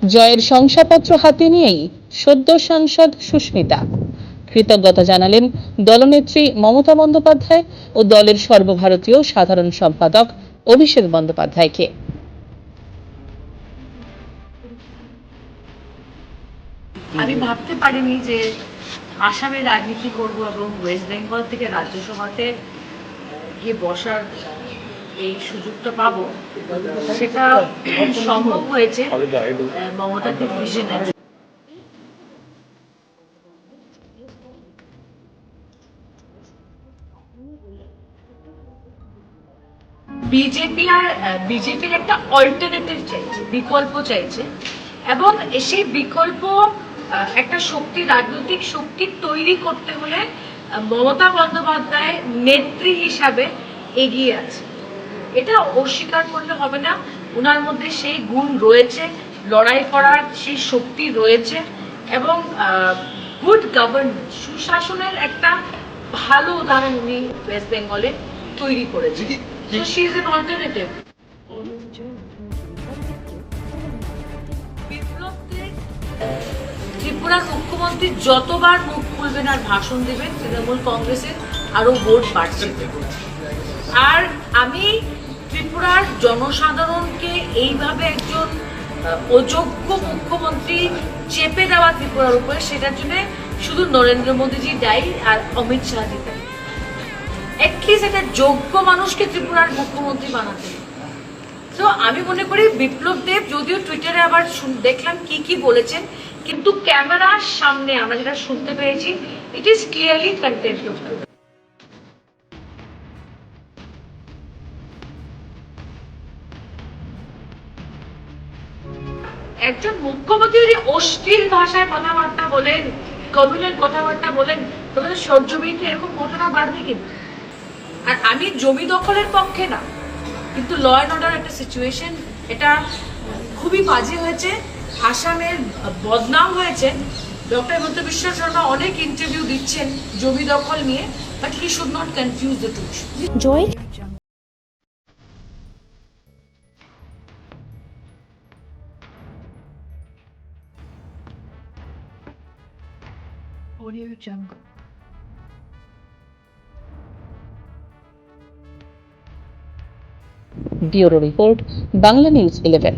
জয়ের শংসাপত্র হাতে নিয়েই সদ্য সাংসদ সুস্মিতা কৃতজ্ঞতা জানালেন দলনেত্রী মমতা বন্দ্যোপাধ্যায় ও দলের সর্বভারতীয় সাধারণ সম্পাদক অভিষেক বন্দ্যোপাধ্যায়কে। আমি ভাবতে পারিনি যে আসামে রাজনীতি করব এবং ওয়েস্ট বেঙ্গল থেকে রাজ্যসভাতে গিয়ে বসার এই সুযোগটা পাবো, সেটা সম্ভব হয়েছে মমতাদির ভিশনের। বিজেপির একটা অল্টারনেটিভ চাইছে, বিকল্প চাইছে, এবং সেই বিকল্প একটা শক্তি, রাজনৈতিক শক্তি তৈরি করতে হলে মমতা বন্দ্যোপাধ্যায় নেত্রী হিসাবে এগিয়ে আছে। এটা অস্বীকার করলে হবে না, ওনার মধ্যে সেই গুণ রয়েছে, লড়াই করার সেই শক্তি রয়েছে, এবং গুড গভর্নেন্স, সুশাসনের একটা ভালো উদাহরণ উনি ওয়েস্ট বেঙ্গলে তৈরি করেছে। So she is an alternative. ত্রিপুরার মুখ্যমন্ত্রী যতবার মুখ খুলবেন আর ভাষণ দেবেন, তৃণমূল কংগ্রেসের আরো ভোট বাড়ছে। আর আমি ত্রিপুরার জনসাধারণকে এইভাবে একজন অযোগ্য মুখ্যমন্ত্রী চেপে দেওয়া ত্রিপুরার উপরে, সেটার জন্য শুধু নরেন্দ্র মোদীজি দায়ী আর অমিত শাহজি দায়ী। অ্যাটলিস্ট একটা যোগ্য মানুষকে ত্রিপুরার মুখ্যমন্ত্রী বানাতে। তো আমি মনে করি বিপ্লব দেব, যদিও টুইটারে আবার দেখলাম কি বলেছেন, কিন্তু ক্যামেরার সামনে আমরা যেটা শুনতে পেয়েছি, ইট ইজ ক্লিয়ারলি কন্টেম্পট। একজন মুখ্যমন্ত্রী যদি অশ্লীল ভাষায় কথাবার্তা বলেন, কমিউনাল কথাবার্তা বলেন, তবে সহ্যবিহীন এরকম ঘটনা বাড়বে কিন্তু। আর আমি জমি দখলের পক্ষে না, কিন্তু ল অ্যান্ড অর্ডার একটা সিচুয়েশন, এটা খুবই বাজে হয়েছে। আসামের বদনাম হয়েছে। ডক্টর হিমন্ত বিশ্ব শর্মা অনেক ইন্টারভিউ দিচ্ছেন জমি দখল নিয়ে, but he should not confuse the two. জয় Audio Jungle. Bureau report, Bangla news 11।